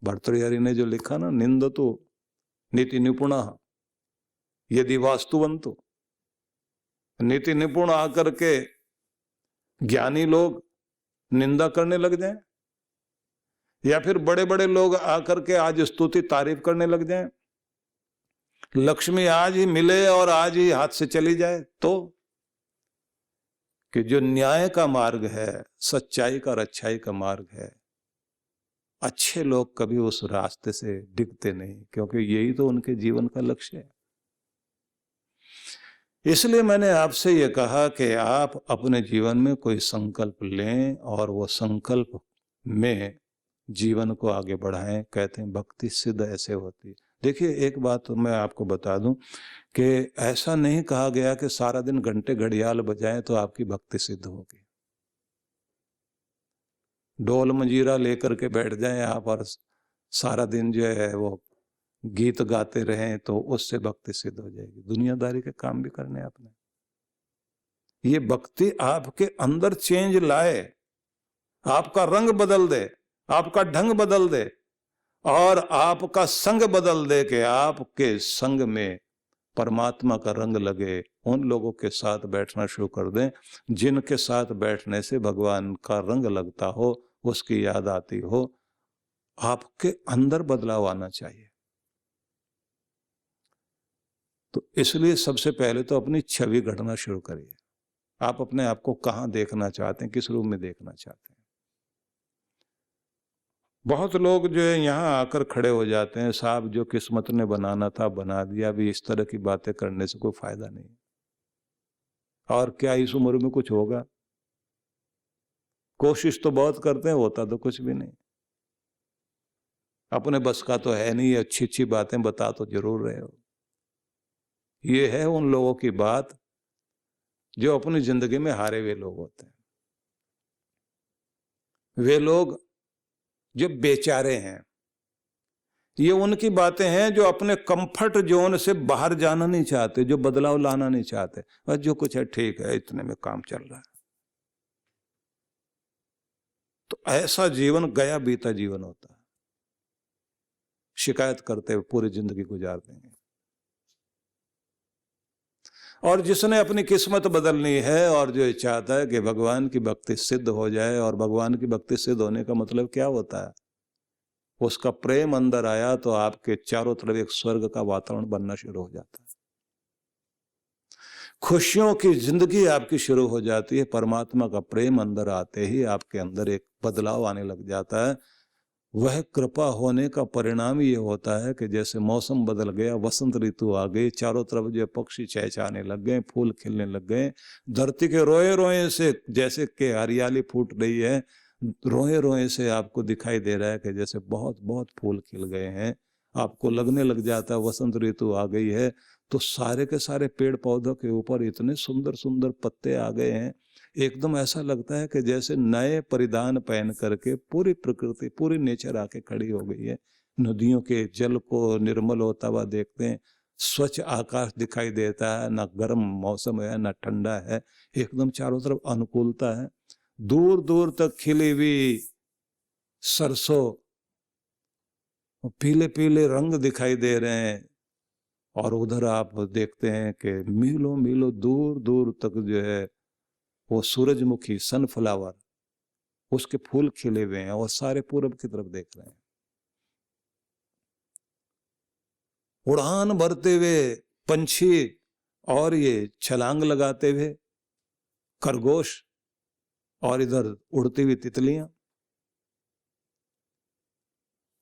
भर्तृहरि ने जो लिखा ना, निंदतु नीति निपुणः यदि वास्तुवंतु, नीति निपुण आकर के ज्ञानी लोग निंदा करने लग जाएं, या फिर बड़े बड़े लोग आकर के आज स्तुति तारीफ करने लग जाएं, लक्ष्मी आज ही मिले और आज ही हाथ से चली जाए, तो कि जो न्याय का मार्ग है, सच्चाई का और अच्छाई का मार्ग है, अच्छे लोग कभी उस रास्ते से डिगते नहीं, क्योंकि यही तो उनके जीवन का लक्ष्य है। इसलिए मैंने आपसे ये कहा कि आप अपने जीवन में कोई संकल्प लें और वो संकल्प में जीवन को आगे बढ़ाएं। कहते हैं भक्ति सिद्ध ऐसे होती है। देखिए, एक बात तो मैं आपको बता दूं कि ऐसा नहीं कहा गया कि सारा दिन घंटे घड़ियाल बजाएं तो आपकी भक्ति सिद्ध होगी। ढोल मंजीरा लेकर के बैठ जाएं आप और सारा दिन जो है वो गीत गाते रहें तो उससे भक्ति सिद्ध हो जाएगी। दुनियादारी के काम भी करने अपने। ये भक्ति आपके अंदर चेंज लाए, आपका रंग बदल दे, आपका ढंग बदल दे और आपका संग बदल दे कि आपके संग में परमात्मा का रंग लगे। उन लोगों के साथ बैठना शुरू कर दें जिनके साथ बैठने से भगवान का रंग लगता हो, उसकी याद आती हो। आपके अंदर बदलाव आना चाहिए। तो इसलिए सबसे पहले तो अपनी छवि गढ़ना शुरू करिए। आप अपने आप को कहाँ देखना चाहते हैं, किस रूप में देखना चाहते हैं। बहुत लोग जो है यहाँ आकर खड़े हो जाते हैं, साहब जो किस्मत ने बनाना था बना दिया, अभी इस तरह की बातें करने से कोई फायदा नहीं। और क्या इस उम्र में कुछ होगा? कोशिश तो बहुत करते हैं, होता तो कुछ भी नहीं। अपने बस का तो है नहीं, अच्छी अच्छी बातें बता तो जरूर रहे हो। ये है उन लोगों की बात जो अपनी जिंदगी में हारे हुए लोग होते हैं। वे लोग जो बेचारे हैं, ये उनकी बातें हैं जो अपने कंफर्ट जोन से बाहर जाना नहीं चाहते, जो बदलाव लाना नहीं चाहते। बस जो कुछ है ठीक है, इतने में काम चल रहा है। तो ऐसा जीवन गया बीता जीवन होता है। शिकायत करते हुए पूरी जिंदगी गुजार देंगे। और जिसने अपनी किस्मत बदलनी है और जो चाहता है कि भगवान की भक्ति सिद्ध हो जाए, और भगवान की भक्ति सिद्ध होने का मतलब क्या होता है? उसका प्रेम अंदर आया तो आपके चारों तरफ एक स्वर्ग का वातावरण बनना शुरू हो जाता है। खुशियों की जिंदगी आपकी शुरू हो जाती है। परमात्मा का प्रेम अंदर आते ही आपके अंदर एक बदलाव आने लग जाता है। वह कृपा होने का परिणाम ये होता है कि जैसे मौसम बदल गया, वसंत ऋतु आ गई, चारों तरफ जो पक्षी चहचहाने लग गए, फूल खिलने लग गए, धरती के रोए रोए से जैसे कि हरियाली फूट रही है, रोए रोए से आपको दिखाई दे रहा है कि जैसे बहुत बहुत फूल खिल गए हैं। आपको लगने लग जाता है वसंत ऋतु आ गई है। तो सारे के सारे पेड़ पौधों के ऊपर इतने सुंदर सुंदर पत्ते आ गए हैं, एकदम ऐसा लगता है कि जैसे नए परिधान पहन करके पूरी प्रकृति, पूरी नेचर आके खड़ी हो गई है। नदियों के जल को निर्मल होता हुआ देखते हैं, स्वच्छ आकाश दिखाई देता है, ना गर्म मौसम है ना ठंडा है, एकदम चारों तरफ अनुकूलता है। दूर दूर तक खिली हुई सरसों पीले पीले रंग दिखाई दे रहे हैं, और उधर आप देखते हैं कि मीलों मीलों दूर दूर तक जो है वो सूरजमुखी, सनफ्लावर, उसके फूल खिले हुए हैं और सारे पूरब की तरफ देख रहे हैं। उड़ान भरते हुए पंछी और ये छलांग लगाते हुए खरगोश और इधर उड़ती हुई तितलियां,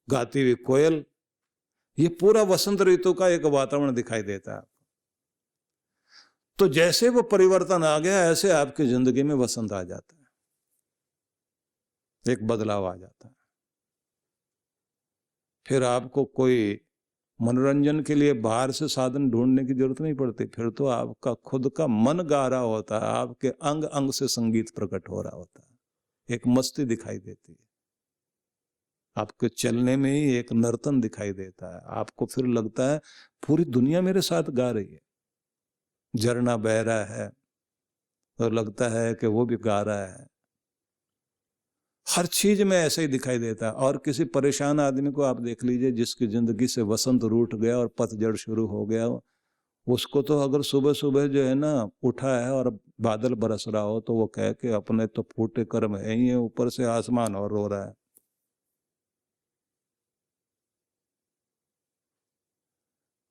गाती हुई कोयल, ये पूरा वसंत ऋतु का एक वातावरण दिखाई देता है। तो जैसे वो परिवर्तन आ गया, ऐसे आपकी जिंदगी में वसंत आ जाता है, एक बदलाव आ जाता है। फिर आपको कोई मनोरंजन के लिए बाहर से साधन ढूंढने की जरूरत नहीं पड़ती। फिर तो आपका खुद का मन गा रहा होता है, आपके अंग अंग से संगीत प्रकट हो रहा होता है, एक मस्ती दिखाई देती है, आपके चलने में ही एक नर्तन दिखाई देता है। आपको फिर लगता है पूरी दुनिया मेरे साथ गा रही है। झरना बह रहा है और लगता है कि वो भी गा रहा है। हर चीज में ऐसे ही दिखाई देता है। और किसी परेशान आदमी को आप देख लीजिए, जिसकी जिंदगी से वसंत रूठ गया और पतझड़ शुरू हो गया, उसको तो अगर सुबह सुबह जो है ना उठा है और बादल बरस रहा हो, तो वो कह के अपने तो फूटे कर्म है ही है, ऊपर से आसमान और रो रहा है।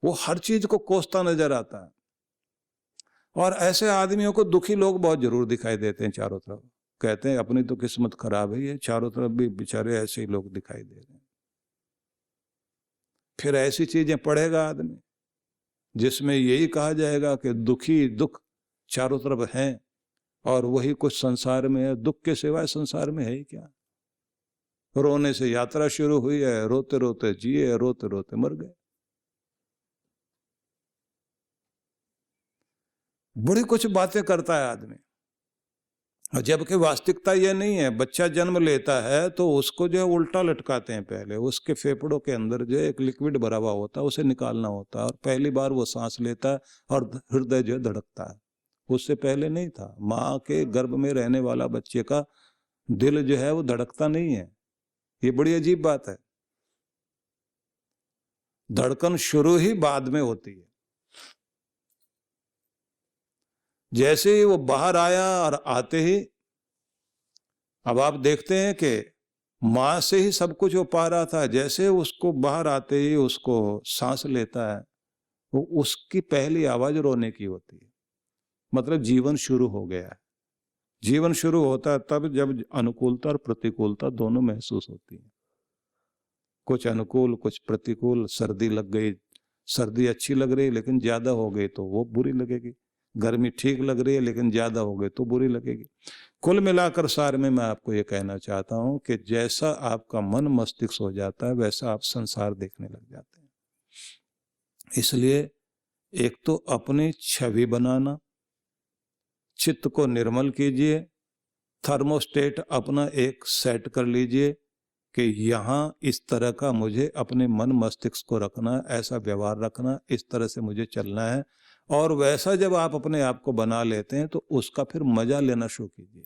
वो हर चीज को कोसता नजर आता है। और ऐसे आदमियों को दुखी लोग बहुत जरूर दिखाई देते हैं चारों तरफ। कहते हैं अपनी तो किस्मत खराब ही है, चारों तरफ भी बेचारे ऐसे ही लोग दिखाई दे रहे हैं। फिर ऐसी चीजें पढ़ेगा आदमी जिसमें यही कहा जाएगा कि दुखी दुख चारों तरफ हैं, और वही कुछ संसार में है। दुख के सिवाय संसार में है ही क्या? रोने से यात्रा शुरू हुई है, रोते रोते जिए, रोते रोते मर गए। बड़ी कुछ बातें करता है आदमी, और जबकि वास्तविकता ये नहीं है। बच्चा जन्म लेता है तो उसको जो है उल्टा लटकाते हैं। पहले उसके फेफड़ों के अंदर जो एक लिक्विड भरा हुआ होता है, उसे निकालना होता है, और पहली बार वो सांस लेता है और हृदय जो है धड़कता है। उससे पहले नहीं था। माँ के गर्भ में रहने वाला बच्चे का दिल जो है वो धड़कता नहीं है। ये बड़ी अजीब बात है। धड़कन शुरू ही बाद में होती है। जैसे ही वो बाहर आया, और आते ही अब आप देखते हैं कि मां से ही सब कुछ वो पा रहा था। जैसे उसको बाहर आते ही उसको सांस लेता है, वो उसकी पहली आवाज रोने की होती है। मतलब जीवन शुरू हो गया है। जीवन शुरू होता है तब जब अनुकूलता और प्रतिकूलता दोनों महसूस होती है। कुछ अनुकूल, कुछ प्रतिकूल। सर्दी लग गई, सर्दी अच्छी लग रही, लेकिन ज्यादा हो गई तो वो बुरी लगेगी। गर्मी ठीक लग रही है, लेकिन ज्यादा हो गई तो बुरी लगेगी। कुल मिलाकर सार में मैं आपको ये कहना चाहता हूं कि जैसा आपका मन मस्तिष्क हो जाता है, वैसा आप संसार देखने लग जाते हैं। इसलिए एक तो अपनी छवि बनाना, चित्त को निर्मल कीजिए, थर्मोस्टेट अपना एक सेट कर लीजिए कि यहाँ इस तरह का मुझे अपने मन मस्तिष्क को रखना, ऐसा व्यवहार रखना, इस तरह से मुझे चलना है। और वैसा जब आप अपने आप को बना लेते हैं तो उसका फिर मजा लेना शुरू कीजिए।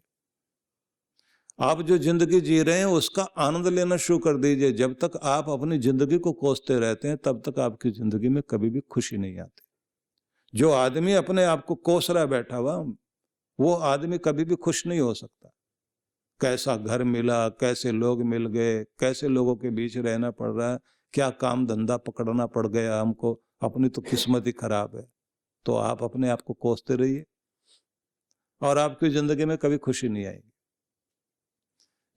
आप जो जिंदगी जी रहे हैं उसका आनंद लेना शुरू कर दीजिए। जब तक आप अपनी जिंदगी को कोसते रहते हैं, तब तक आपकी जिंदगी में कभी भी खुशी नहीं आती। जो आदमी अपने आप को कोस रहा बैठा हुआ, वो आदमी कभी भी खुश नहीं हो सकता। कैसा घर मिला, कैसे लोग मिल गए, कैसे लोगों के बीच रहना पड़ रहा है, क्या काम धंधा पकड़ना पड़ गया हमको, अपनी तो किस्मत ही खराब है। तो आप अपने आप को कोसते रहिए और आपकी जिंदगी में कभी खुशी नहीं आएगी।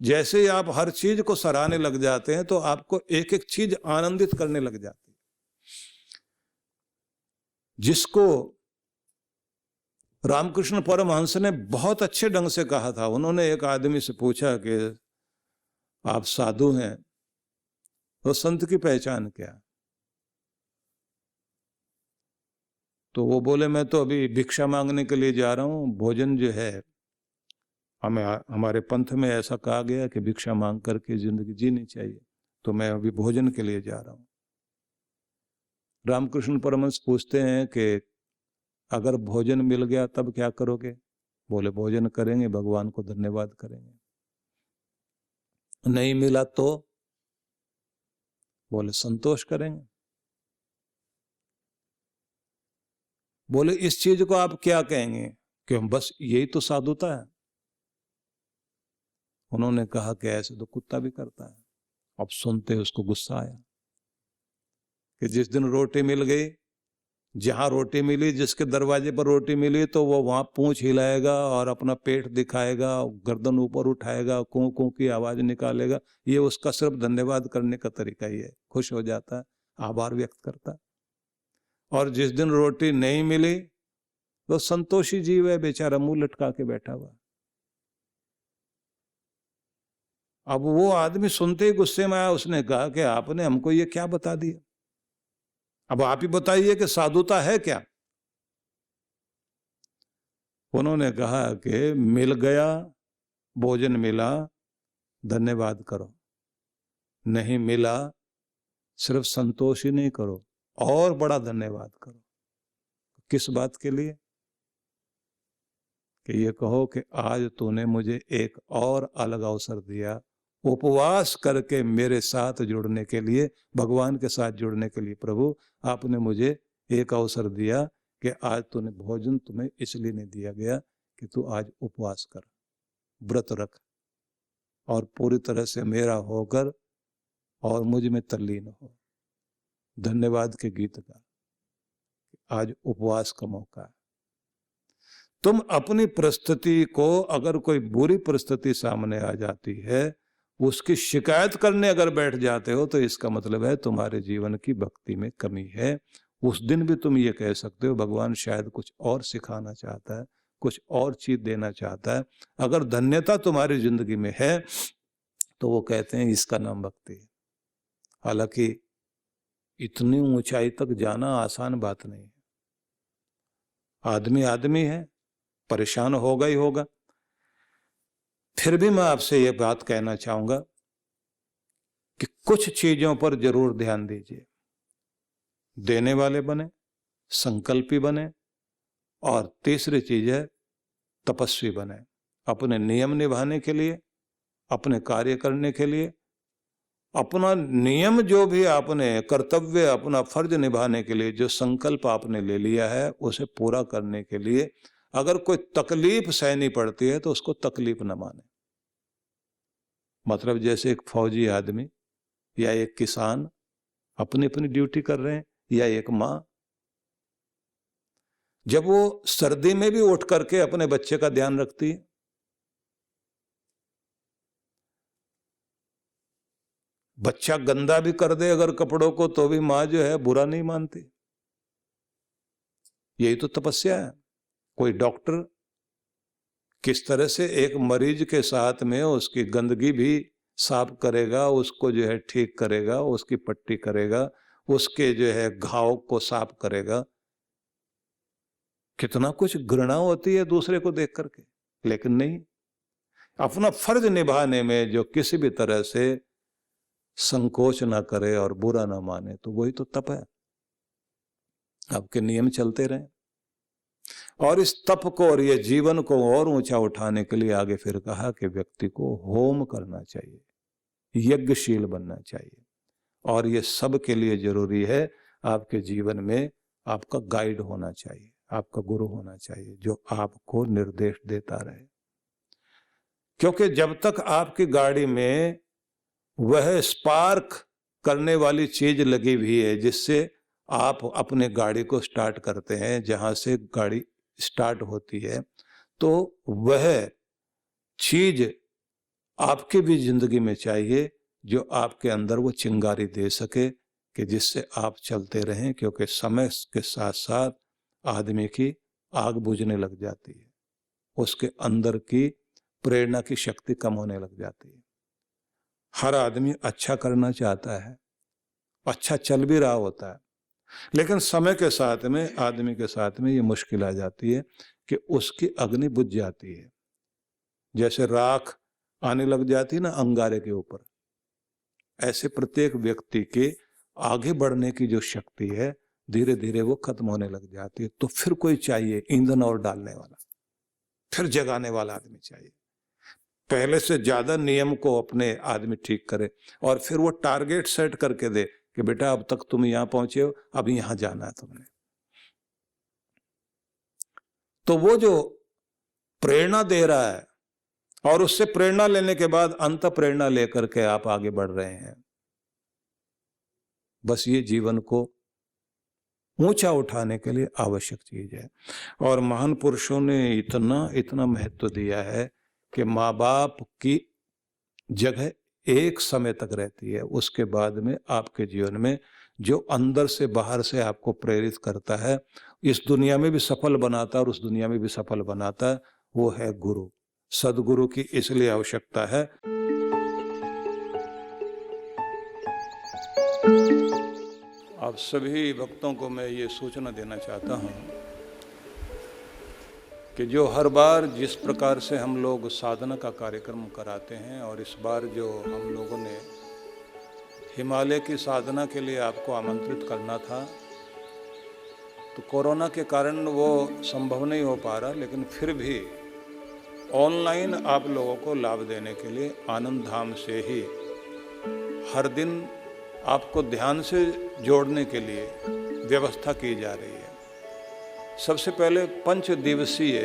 जैसे ही आप हर चीज को सराहने लग जाते हैं, तो आपको एक एक चीज आनंदित करने लग जाती है। जिसको रामकृष्ण परमहंस ने बहुत अच्छे ढंग से कहा था। उन्होंने एक आदमी से पूछा कि आप साधु हैं तो संत की पहचान क्या? तो वो बोले, मैं तो अभी भिक्षा मांगने के लिए जा रहा हूँ। भोजन जो है, हमें हमारे पंथ में ऐसा कहा गया कि भिक्षा मांग करके जिंदगी जीनी चाहिए, तो मैं अभी भोजन के लिए जा रहा हूँ। रामकृष्ण परमहंस पूछते हैं कि अगर भोजन मिल गया तब क्या करोगे? बोले, भोजन करेंगे, भगवान को धन्यवाद करेंगे। नहीं मिला तो? बोले, संतोष करेंगे। बोले, इस चीज को आप क्या कहेंगे कि बस यही तो साधुता है? उन्होंने कहा कि ऐसे तो कुत्ता भी करता है। अब सुनते उसको गुस्सा आया कि जिस दिन रोटी मिल गई, जहां रोटी मिली, जिसके दरवाजे पर रोटी मिली, तो वो वहां पूंछ हिलाएगा और अपना पेट दिखाएगा, गर्दन ऊपर उठाएगा, कूं कूं की आवाज निकालेगा। ये उसका सिर्फ धन्यवाद करने का तरीका ही है। खुश हो जाता है, आभार व्यक्त करता है। और जिस दिन रोटी नहीं मिली तो संतोषी जीव है, बेचारा मुंह लटका के बैठा हुआ। अब वो आदमी सुनते ही गुस्से में आया। उसने कहा कि आपने हमको ये क्या बता दिया? अब आप ही बताइए कि साधुता है क्या? उन्होंने कहा कि मिल गया, भोजन मिला, धन्यवाद करो। नहीं मिला, सिर्फ संतोष ही नहीं करो, और बड़ा धन्यवाद करो। किस बात के लिए? कि ये कहो कि आज तूने मुझे एक और अलग अवसर दिया उपवास करके मेरे साथ जुड़ने के लिए, भगवान के साथ जुड़ने के लिए। प्रभु आपने मुझे एक अवसर दिया कि आज तूने भोजन तुम्हें इसलिए नहीं दिया गया कि तू आज उपवास कर, व्रत रख और पूरी तरह से मेरा होकर और मुझ में तल्लीन हो। धन्यवाद के गीत का आज उपवास का मौका है। तुम अपनी परिस्थिति को, अगर कोई बुरी परिस्थिति सामने आ जाती है, उसकी शिकायत करने अगर बैठ जाते हो तो इसका मतलब है तुम्हारे जीवन की भक्ति में कमी है। उस दिन भी तुम ये कह सकते हो भगवान शायद कुछ और सिखाना चाहता है, कुछ और चीज देना चाहता है। अगर धन्यता तुम्हारी जिंदगी में है तो वो कहते हैं इसका नाम भक्ति है। हालांकि इतनी ऊंचाई तक जाना आसान बात नहीं है। आदमी आदमी है, परेशान होगा ही होगा। फिर भी मैं आपसे ये बात कहना चाहूंगा कि कुछ चीजों पर जरूर ध्यान दीजिए। देने वाले बने, संकल्पी बने, और तीसरी चीज है तपस्वी बने। अपने नियम निभाने के लिए, अपने कार्य करने के लिए, अपना नियम जो भी आपने कर्तव्य, अपना फर्ज निभाने के लिए जो संकल्प आपने ले लिया है उसे पूरा करने के लिए अगर कोई तकलीफ सहनी पड़ती है तो उसको तकलीफ न माने। मतलब जैसे एक फौजी आदमी या एक किसान अपनी अपनी ड्यूटी कर रहे हैं, या एक माँ जब वो सर्दी में भी उठ करके अपने बच्चे का ध्यान रखती है, बच्चा गंदा भी कर दे अगर कपड़ों को तो भी माँ जो है बुरा नहीं मानती। यही तो तपस्या है। कोई डॉक्टर किस तरह से एक मरीज के साथ में उसकी गंदगी भी साफ करेगा, उसको जो है ठीक करेगा, उसकी पट्टी करेगा, उसके जो है घाव को साफ करेगा। कितना कुछ घृणा होती है दूसरे को देख करके, लेकिन नहीं, अपना फर्ज निभाने में जो किसी भी तरह से संकोच ना करे और बुरा ना माने, तो वही तो तप है। आपके नियम चलते रहें। और इस तप को और ये जीवन को और ऊंचा उठाने के लिए आगे फिर कहा कि व्यक्ति को होम करना चाहिए, यज्ञशील बनना चाहिए। और ये सब के लिए जरूरी है आपके जीवन में आपका गाइड होना चाहिए, आपका गुरु होना चाहिए जो आपको निर्देश देता रहे। क्योंकि जब तक आपकी गाड़ी में वह स्पार्क करने वाली चीज लगी हुई है जिससे आप अपने गाड़ी को स्टार्ट करते हैं, जहां से गाड़ी स्टार्ट होती है, तो वह चीज आपकी भी जिंदगी में चाहिए जो आपके अंदर वो चिंगारी दे सके कि जिससे आप चलते रहें। क्योंकि समय के साथ साथ आदमी की आग बुझने लग जाती है, उसके अंदर की प्रेरणा की शक्ति कम होने लग जाती है। हर आदमी अच्छा करना चाहता है, अच्छा चल भी रहा होता है, लेकिन समय के साथ में आदमी के साथ में ये मुश्किल आ जाती है कि उसकी अग्नि बुझ जाती है। जैसे राख आने लग जाती है ना अंगारे के ऊपर, ऐसे प्रत्येक व्यक्ति के आगे बढ़ने की जो शक्ति है धीरे धीरे वो खत्म होने लग जाती है। तो फिर कोई चाहिए ईंधन और डालने वाला, फिर जगाने वाला आदमी चाहिए। पहले से ज्यादा नियम को अपने आदमी ठीक करे और फिर वो टारगेट सेट करके दे कि बेटा अब तक तुम यहां पहुंचे हो, अब यहां जाना है तुमने। तो वो जो प्रेरणा दे रहा है और उससे प्रेरणा लेने के बाद अंत प्रेरणा लेकर के आप आगे बढ़ रहे हैं। बस ये जीवन को ऊंचा उठाने के लिए आवश्यक चीज है। और महान पुरुषों ने इतना इतना महत्व दिया है कि माँ बाप की जगह एक समय तक रहती है, उसके बाद में आपके जीवन में जो अंदर से बाहर से आपको प्रेरित करता है, इस दुनिया में भी सफल बनाता है और उस दुनिया में भी सफल बनाता है, वो है गुरु। सदगुरु की इसलिए आवश्यकता है। आप सभी भक्तों को मैं ये सूचना देना चाहता हूँ कि जो हर बार जिस प्रकार से हम लोग साधना का कार्यक्रम कराते हैं, और इस बार जो हम लोगों ने हिमालय की साधना के लिए आपको आमंत्रित करना था, तो कोरोना के कारण वो संभव नहीं हो पा रहा, लेकिन फिर भी ऑनलाइन आप लोगों को लाभ देने के लिए आनंद धाम से ही हर दिन आपको ध्यान से जोड़ने के लिए व्यवस्था की जा रही है। सबसे पहले 5 दिवसीय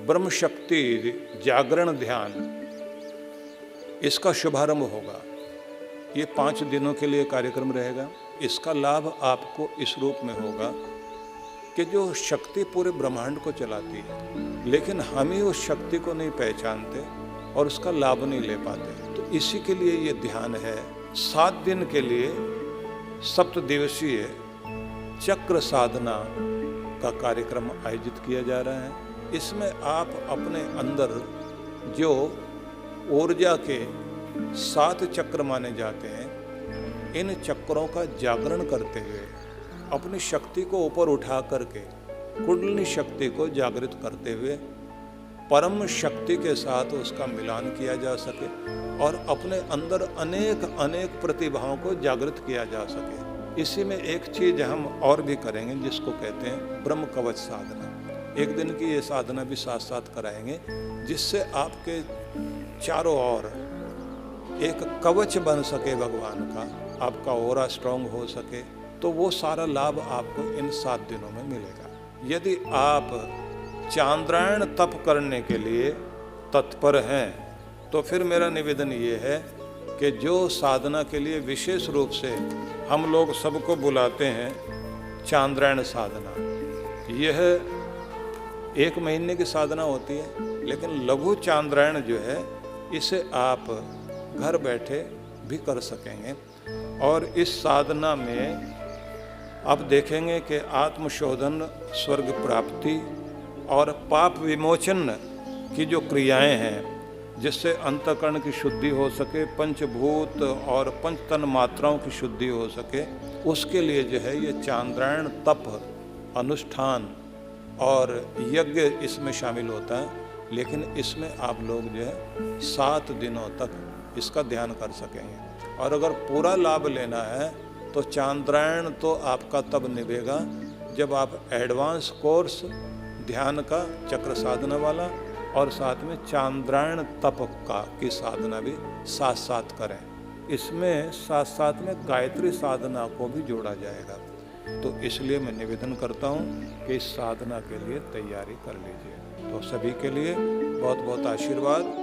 ब्रह्म शक्ति जागरण ध्यान, इसका शुभारंभ होगा। ये 5 दिनों के लिए कार्यक्रम रहेगा। इसका लाभ आपको इस रूप में होगा कि जो शक्ति पूरे ब्रह्मांड को चलाती है, लेकिन हम ही उस शक्ति को नहीं पहचानते और उसका लाभ नहीं ले पाते। तो इसी के लिए ये ध्यान है। 7 दिन के लिए 7 दिवसीय चक्र साधना का कार्यक्रम आयोजित किया जा रहा है। इसमें आप अपने अंदर जो ऊर्जा के 7 चक्र माने जाते हैं, इन चक्रों का जागरण करते हुए अपनी शक्ति को ऊपर उठा करके कुंडलिनी शक्ति को जागृत करते हुए परम शक्ति के साथ उसका मिलान किया जा सके और अपने अंदर अनेक अनेक प्रतिभाओं को जागृत किया जा सके। इसी में एक चीज हम और भी करेंगे जिसको कहते हैं ब्रह्म कवच साधना। एक दिन की ये साधना भी साथ साथ कराएंगे, जिससे आपके चारों ओर एक कवच बन सके भगवान का, आपका ओरा स्ट्रांग हो सके। तो वो सारा लाभ आपको इन 7 दिनों में मिलेगा। यदि आप चांद्रायण तप करने के लिए तत्पर हैं, तो फिर मेरा निवेदन ये है कि जो साधना के लिए विशेष रूप से हम लोग सबको बुलाते हैं चांद्रायण साधना, यह 1 महीने की साधना होती है, लेकिन लघु चांद्रायण जो है इसे आप घर बैठे भी कर सकेंगे। और इस साधना में आप देखेंगे कि आत्मशोधन, स्वर्ग प्राप्ति और पाप विमोचन की जो क्रियाएं हैं, जिससे अंतःकरण की शुद्धि हो सके, पंचभूत और पंचतन मात्राओं की शुद्धि हो सके, उसके लिए जो है ये चांद्रायण तप, अनुष्ठान और यज्ञ इसमें शामिल होता है। लेकिन इसमें आप लोग जो है 7 दिनों तक इसका ध्यान कर सकेंगे। और अगर पूरा लाभ लेना है तो चांद्रायण तो आपका तब निभेगा जब आप एडवांस कोर्स ध्यान का, चक्र साधना वाला और साथ में चांद्रायण तप का की साधना भी साथ साथ करें। इसमें साथ साथ में गायत्री साधना को भी जोड़ा जाएगा। तो इसलिए मैं निवेदन करता हूँ कि इस साधना के लिए तैयारी कर लीजिए। तो सभी के लिए बहुत बहुत आशीर्वाद।